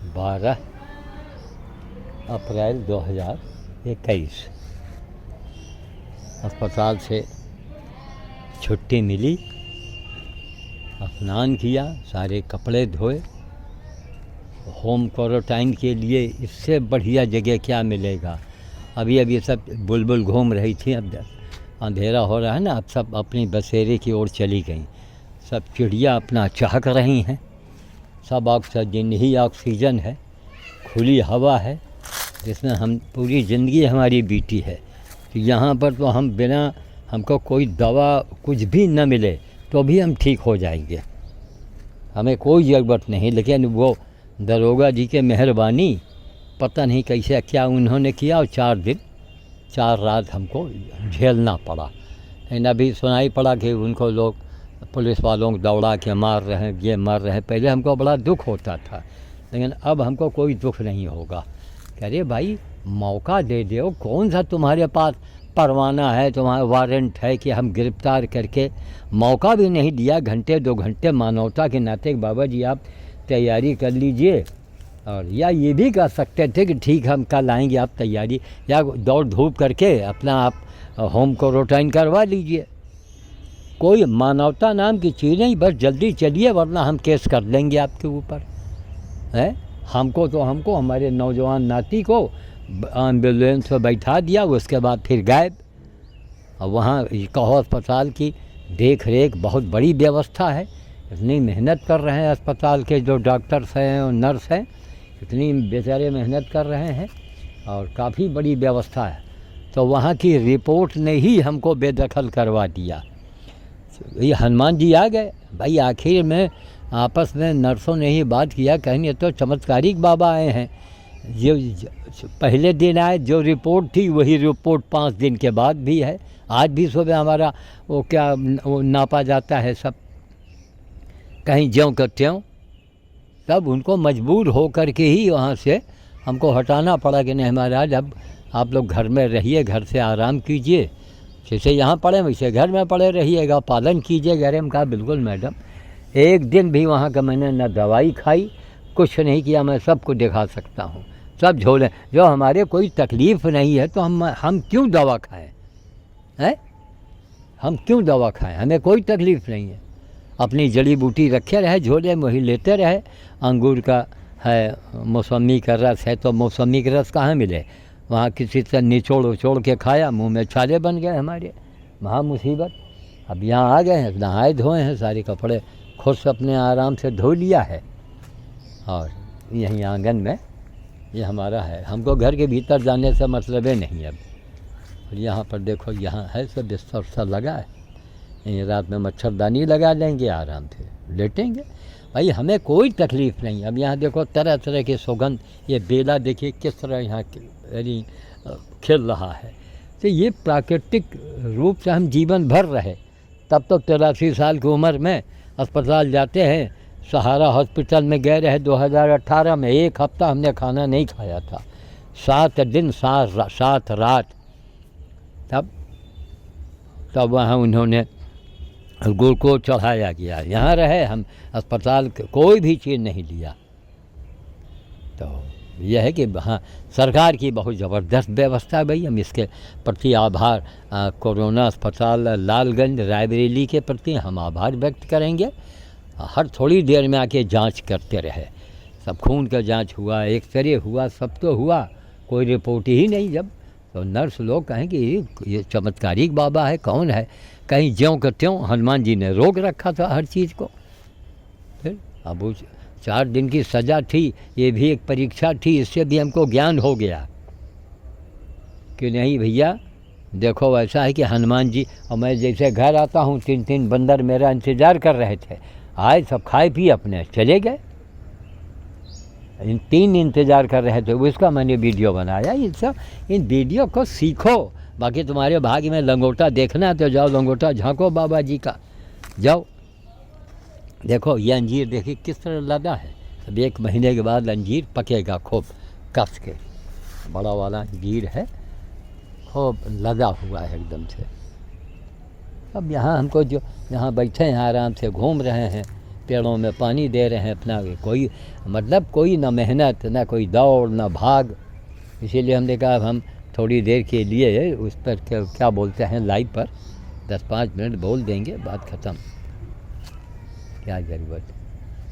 12 अप्रैल 2021 अस्पताल से छुट्टी मिली, स्नान किया, सारे कपड़े धोए। होम क्वारंटाइन के लिए इससे बढ़िया जगह क्या मिलेगा। अभी सब बुलबुल घूम रही थी, अब अंधेरा हो रहा है ना, अब सब अपनी बसेरे की ओर चली गई। सब चिड़िया अपना चहक रही हैं, सब ऑक्सीजन ही ऑक्सीजन है, खुली हवा है जिसमें हम पूरी ज़िंदगी हमारी बीती है। तो यहाँ पर तो हम बिना, हमको कोई दवा कुछ भी न मिले तो भी हम ठीक हो जाएंगे, हमें कोई ज़रूरत नहीं। लेकिन वो दरोगा जी के मेहरबानी, पता नहीं कैसे क्या उन्होंने किया, और 4 दिन 4 रात हमको झेलना पड़ा। लेकिन अभी सुनाई पड़ा कि उनको लोग पुलिस वालों को दौड़ा के मार रहे हैं, ये मर रहे हैं। पहले हमको बड़ा दुख होता था, लेकिन अब हमको कोई दुख नहीं होगा। कह रहे भाई मौका दे दो, कौन सा तुम्हारे पास परवाना है, तुम्हारा वारंट है कि हम गिरफ्तार करके, मौका भी नहीं दिया। घंटे 2 घंटे मानवता के नाते बाबा जी आप तैयारी कर लीजिए, और या ये भी कह सकते थे कि ठीक हम कल आएंगे, आप तैयारी या दौड़ धूप करके अपना आप होम क्वारंटाइन करवा लीजिए। कोई मानवता नाम की चीज़ नहीं, बस जल्दी चलिए वरना हम केस कर लेंगे आपके ऊपर है। हमको हमारे नौजवान नाती को एम्बुलेंस में बैठा दिया, उसके बाद फिर गायब। और वहाँ कहो अस्पताल की देख रेख बहुत बड़ी व्यवस्था है, इतनी मेहनत कर रहे हैं अस्पताल के जो डॉक्टर्स हैं और नर्स हैं, इतनी बेचारे मेहनत कर रहे हैं और काफ़ी बड़ी व्यवस्था है। तो वहाँ की रिपोर्ट ने ही हमको बेदखल करवा दिया। ये हनुमान जी आ गए भाई, आखिर में आपस में नर्सों ने ही बात किया, कहेंगे तो चमत्कारिक बाबा आए हैं। जो पहले दिन आए, जो रिपोर्ट थी वही रिपोर्ट 5 दिन के बाद भी है। आज भी सुबह हमारा वो नापा जाता है, सब कहीं ज्यों का त्यों। तब उनको मजबूर हो कर के ही वहाँ से हमको हटाना पड़ा कि नहीं महाराज अब आप लोग घर में रहिए, घर से आराम कीजिए, जैसे यहाँ पड़े वैसे घर में पड़े रहिएगा, पालन कीजिए। अरे हम कहा बिल्कुल मैडम, एक दिन भी वहाँ का मैंने न दवाई खाई, कुछ नहीं किया, मैं सबको दिखा सकता हूँ, सब झोले। जो हमारे कोई तकलीफ़ नहीं है तो हम क्यों दवा खाएं हैं, हम क्यों दवा खाएं, हमें कोई तकलीफ़ नहीं है। अपनी जड़ी बूटी रखे रहे झोले में, वही लेते रहे। अंगूर का है, मौसमी का रस है, तो मौसमी का रस कहाँ मिले, वहाँ किसी से निचोड़ के खाया, मुंह में छाले बन गए हमारे, महा मुसीबत। अब यहाँ आ गए हैं, नहाए धोए हैं, सारे कपड़े खुद से अपने आराम से धो लिया है, और यहीं आंगन में ये हमारा है। हमको घर के भीतर जाने से मतलब ही नहीं अब। और यहाँ पर देखो, यहाँ है सब बिस्तर सा लगा है, यहीं रात में मच्छरदानी लगा लेंगे, आराम से लेटेंगे भाई, हमें कोई तकलीफ़ नहीं। अब यहाँ देखो तरह तरह के सुगंध, ये बेला देखिए किस तरह यहाँ खिल रहा है। तो ये प्राकृतिक रूप से हम जीवन भर रहे। तब तो 83 साल की उम्र में अस्पताल जाते हैं। सहारा हॉस्पिटल में गए रहे 2018 में, 1 हफ्ता हमने खाना नहीं खाया था, 7 दिन 7 रात। तब वहाँ उन्होंने गुड़ को चढ़ाया गया। यहाँ रहे हम, अस्पताल कोई भी चीज़ नहीं लिया। तो यह है कि हाँ, सरकार की बहुत ज़बरदस्त व्यवस्था है भाई, हम इसके प्रति आभार, कोरोना अस्पताल लालगंज रायबरेली के प्रति हम आभार व्यक्त करेंगे। हर थोड़ी देर में आके जांच करते रहे, सब खून का जांच हुआ, एक्सरे हुआ, सब तो हुआ, कोई रिपोर्ट ही नहीं। जब तो नर्स लोग कहें कि ये चमत्कारिक बाबा है, कौन है, कहीं ज्यों का त्यों हनुमान जी ने रोक रखा था हर चीज़ को। फिर अब वो 4 दिन की सज़ा थी, ये भी एक परीक्षा थी, इससे भी हमको ज्ञान हो गया कि नहीं भैया देखो ऐसा है कि हनुमान जी, और मैं जैसे घर आता हूँ 3 बंदर मेरा इंतज़ार कर रहे थे, आए सब खाए पिए अपने चले गए। इन 3 इंतज़ार कर रहे थे, उसका मैंने वीडियो बनाया। इन वीडियो को सीखो, बाकी तुम्हारे भाग्य में लंगोटा देखना है तो जाओ लंगोटा झांको बाबा जी का, जाओ देखो। ये अंजीर देखिए किस तरह लदा है, अब 1 महीने के बाद अंजीर पकेगा खूब कस के, बड़ा वाला अंजीर है, खूब लदा हुआ है एकदम से। अब यहाँ हमको जो यहाँ बैठे हैं आराम से घूम रहे हैं, पेड़ों में पानी दे रहे हैं अपना, कोई मतलब कोई ना मेहनत ना कोई दौड़ ना भाग। इसीलिए हमने कहा हम थोड़ी देर के लिए उस पर क्या बोलते हैं लाइव पर 10-5 मिनट बोल देंगे, बात ख़त्म। क्या ज़रूरत,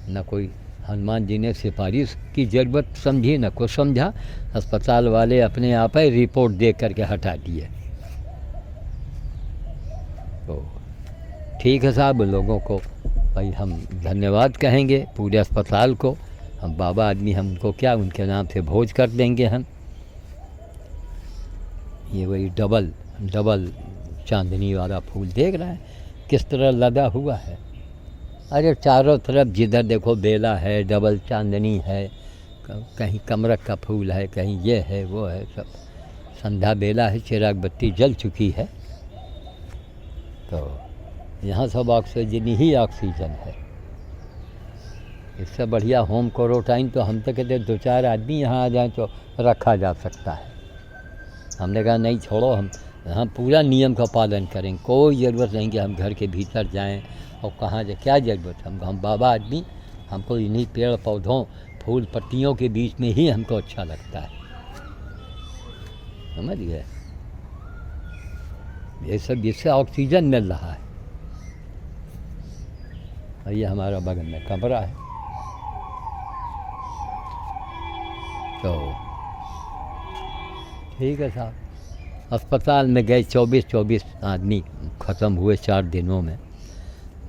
ना कोई हनुमान जी ने सिफारिश की ज़रूरत समझी ना कुछ समझा। अस्पताल वाले अपने आप ही रिपोर्ट दे करके हटा दिए। तो ठीक है साहब, लोगों को भाई हम धन्यवाद कहेंगे, पूरे अस्पताल को। हम बाबा आदमी, हमको क्या उनके नाम से भोज कर देंगे हम। ये वही डबल चांदनी वाला फूल देख रहे हैं किस तरह लदा हुआ है। अरे चारों तरफ जिधर देखो बेला है, डबल चांदनी है, कहीं कमरक का फूल है, कहीं ये है वो है, सब संध्या बेला है, चिराग बत्ती जल चुकी है। तो यहाँ सब ऑक्सीजन ही ऑक्सीजन है। इससे बढ़िया होम क्वारंटाइन तो हम तो कहते 2-4 आदमी यहाँ आ जाएं तो रखा जा सकता है। हमने कहा नहीं छोड़ो, हम पूरा नियम का पालन करें। कोई ज़रूरत नहीं कि हम घर के भीतर जाएं और कहाँ जाए, क्या ज़रूरत। हम बाबा आदमी, हमको इन्हीं पेड़ पौधों फूल पत्तियों के बीच में ही हमको अच्छा लगता है, समझ गए। ये सब इससे ऑक्सीजन मिल रहा है। और ये हमारा बगल में कमरा है। तो ठीक है साहब, अस्पताल में गए 24 आदमी ख़त्म हुए 4 दिनों में।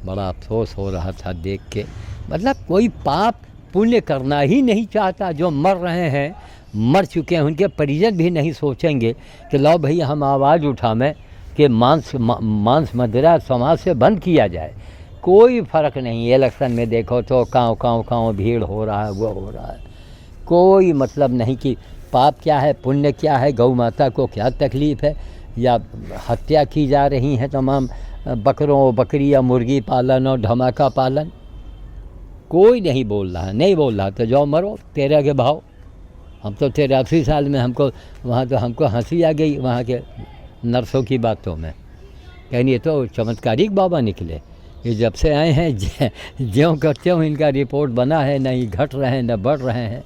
बड़ा अफसोस हो रहा था देख के। मतलब कोई पाप पुण्य करना ही नहीं चाहता। जो मर रहे हैं, मर चुके हैं, उनके परिजन भी नहीं सोचेंगे कि लो भई हम आवाज़ उठावें कि मांस मदिरा समाज से बंद किया जाए। कोई फ़र्क नहीं। इलेक्शन में देखो तो काँव भीड़ हो रहा है, वो हो रहा है। कोई मतलब नहीं कि पाप क्या है पुण्य क्या है, गौ माता को क्या तकलीफ़ है, या हत्या की जा रही है तमाम बकरों बकरी या मुर्गी पालन और धमाका पालन। कोई नहीं बोल रहा तो जाओ मरो तेरह के भाव। हम तो 83 साल में हमको वहाँ तो हमको हंसी आ गई वहाँ के नर्सों की बातों में। कहीं ये तो चमत्कारिक बाबा निकले। ये जब से आए हैं ज्यों करते हो इनका रिपोर्ट बना है, न ही घट रहे हैं न बढ़ रहे हैं।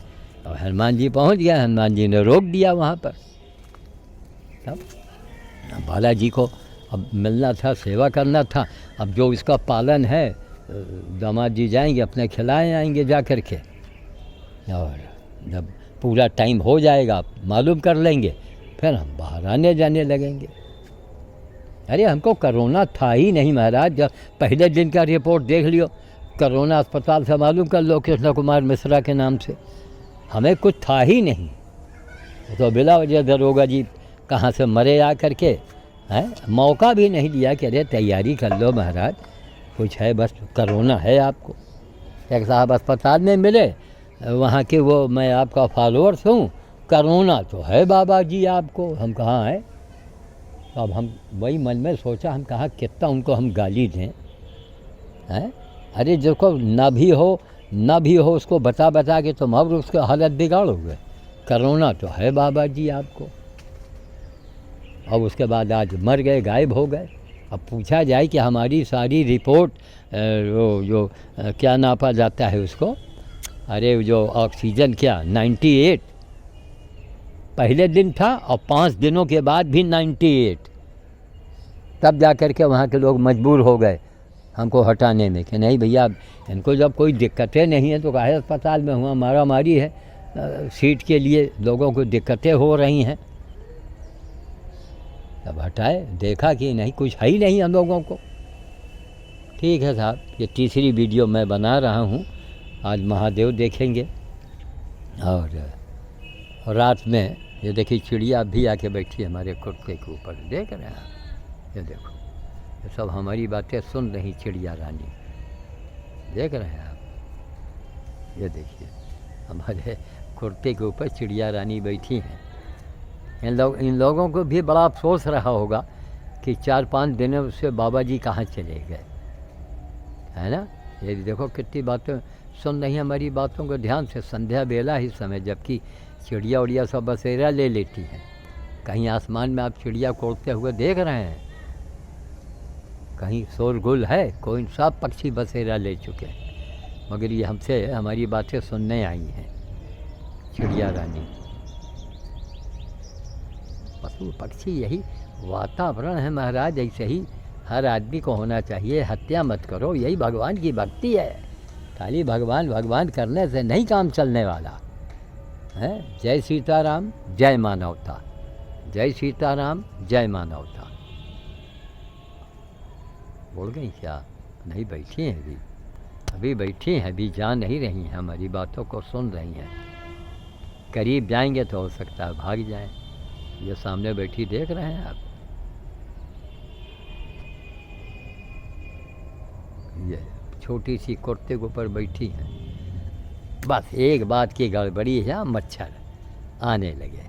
और हनुमान जी पहुँच गया, हनुमान जी ने रोक दिया वहाँ पर। तब बालाजी को अब मिलना था, सेवा करना था। अब जो इसका पालन है दामाद जी जाएंगे अपने खिलाए आएंगे जा कर के, और जब पूरा टाइम हो जाएगा मालूम कर लेंगे, फिर हम बाहर आने जाने लगेंगे। अरे हमको कोरोना था ही नहीं महाराज। जब पहले दिन का रिपोर्ट देख लियो, कोरोना अस्पताल से मालूम कर लो कृष्ण कुमार मिश्रा के नाम से, हमें कुछ था ही नहीं। तो बिला वजह दरोगा जी कहाँ से मरे आ करके हैं, मौका भी नहीं दिया कि अरे तैयारी कर लो महाराज, कुछ है बस कोरोना है आपको। एक साहब अस्पताल में मिले, वहाँ के वो मैं आपका फॉलोअर्स हूँ, कोरोना तो है बाबा जी आपको। हम कहाँ हैं। तो अब हम वही मन में सोचा, हम कहा कितना उनको हम गाली दें हैं। अरे जिसको ना भी हो उसको बता के तुम अब उसकी हालत बिगाड़ोगे। कोरोना तो है बाबा जी आपको। अब उसके बाद आज मर गए, गायब हो गए। अब पूछा जाए कि हमारी सारी रिपोर्ट वो जो क्या नापा जाता है उसको, अरे जो ऑक्सीजन क्या 98 पहले दिन था और 5 दिनों के बाद भी 98। तब जा कर के वहाँ के लोग मजबूर हो गए हमको हटाने में कि नहीं भैया इनको जब कोई दिक्कतें नहीं है तो काहे अस्पताल में हुआ, मारा मारी है, सीट के लिए लोगों को दिक्कतें हो रही हैं। तब हटाए, देखा कि नहीं कुछ है ही नहीं हम लोगों को। ठीक है साहब, ये तीसरी वीडियो मैं बना रहा हूँ। आज महादेव देखेंगे और रात में ये देखिए चिड़िया भी आके बैठी है हमारे कुर्ते के ऊपर, देख रहे हैं। ये देखो ये सब हमारी बातें सुन रही चिड़िया रानी, देख रहे हैं आप। ये देखिए हमारे कुर्ते के ऊपर चिड़िया रानी बैठी हैं। इन लोगों को भी बड़ा अफसोस रहा होगा कि 4-5 दिनों से बाबा जी कहाँ चले गए, है ना। ये देखो कितनी बातें सुन रही हमारी बातों को ध्यान से। संध्या बेला ही समय, जबकि चिड़िया उड़िया सब बसेरा ले लेती हैं। कहीं आसमान में आप चिड़िया को उड़ते हुए देख रहे हैं, कहीं शोरगुल है, कोई सब पक्षी बसेरा ले चुके हैं। मगर ये हमसे हमारी बातें सुनने आई हैं, चिड़िया रानी। पशु पक्षी यही वातावरण है महाराज, ऐसे ही हर आदमी को होना चाहिए। हत्या मत करो, यही भगवान की भक्ति है। खाली भगवान भगवान करने से नहीं काम चलने वाला है। जय सीताराम, जय मानवता। जय सीताराम, जय मानवता। बोल गई क्या? नहीं, बैठी हैं अभी बैठी हैं, अभी जा नहीं रही हैं, हमारी बातों को सुन रही हैं। करीब जाएंगे तो हो सकता है भाग जाएं। ये सामने बैठी देख रहे हैं आप, ये छोटी सी कुर्ते के ऊपर बैठी हैं। बस एक बात की गड़बड़ी है, मच्छर आने लगे।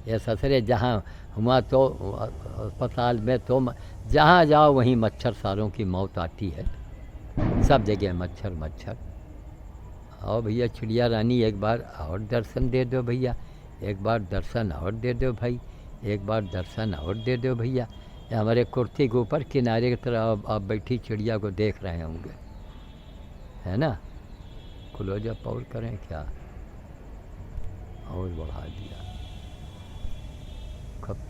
ये ससुरे जहाँ हुआ तो अस्पताल में तो जहाँ जाओ वहीं मच्छर सारों की मौत आती है, सब जगह मच्छर मच्छर। आओ भैया चिड़िया रानी, एक बार और दर्शन दे दो भैया, एक बार दर्शन और दे दो भाई, एक बार दर्शन और दे दो भैया। हमारे कुर्ती के ऊपर किनारे की तरह आप बैठी चिड़िया को देख रहे होंगे, है ना? क्लोजअप और करें क्या? और बढ़ा दिया।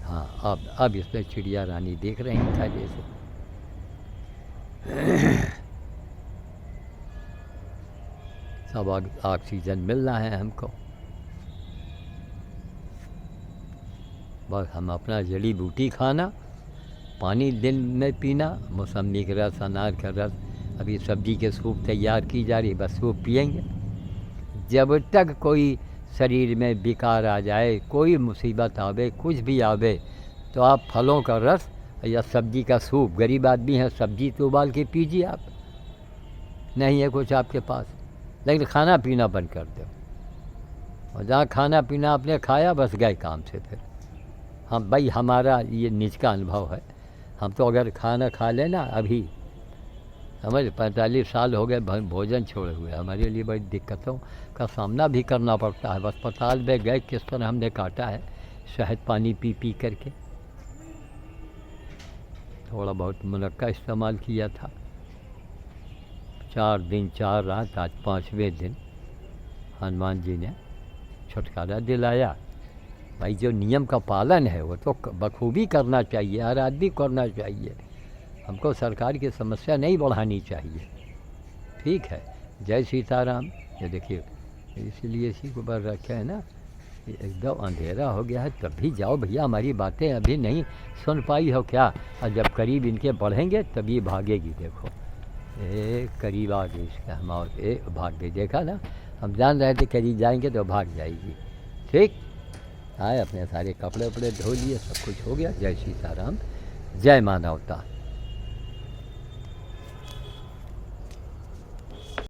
हाँ, अब इसमें चिड़िया रानी देख रहे हैं था जैसे। सब ऑक्सीजन मिल रहा है हमको। बस हम अपना जड़ी बूटी खाना, पानी दिन में पीना, मौसमी का रस, अनार का रस, अभी सब्जी के सूप तैयार की जा रही, बस सूप पिएंगे। जब तक कोई शरीर में विकार आ जाए, कोई मुसीबत आवे, कुछ भी आवे, तो आप फलों का रस या सब्जी का सूप, गरीब आदमी है सब्जी तो उबाल के पीजिए आप, नहीं है कुछ आपके पास, लेकिन खाना पीना बंद कर दो। और जहाँ खाना पीना आपने खाया बस गए काम से। फिर हम भाई, हमारा ये निज का अनुभव है, हम तो अगर खाना खा लेना, अभी समझ 45 साल हो गए भोजन छोड़े हुए, हमारे लिए बड़ी दिक्कतों का सामना भी करना पड़ता है। अस्पताल में गए किस तरह हमने काटा है, शहद पानी पी पी करके, थोड़ा बहुत मुनक्का इस्तेमाल किया था। 4 दिन 4 रात, आज 5वें दिन हनुमान जी ने छुटकारा दिलाया। भाई जो नियम का पालन है वो तो बखूबी करना चाहिए, हर आदमी करना चाहिए। हमको सरकार की समस्या नहीं बढ़ानी चाहिए, ठीक है? जय सीताराम। ये देखिए, इसीलिए इसी को ऊपर रखे है ना, एकदम अंधेरा हो गया है, तब भी जाओ भैया, हमारी बातें अभी नहीं सुन पाई हो क्या? और जब करीब इनके बढ़ेंगे तभी भागेगी। देखो करीब आ गई इसका, हम और भाग गई, देखा ना? हम जान रहे थे करीब जाएंगे तो भाग जाएगी। ठीक, आए अपने सारे कपड़े वपड़े धो लिए, सब कुछ हो गया। जय सीताराम, जय मानवता।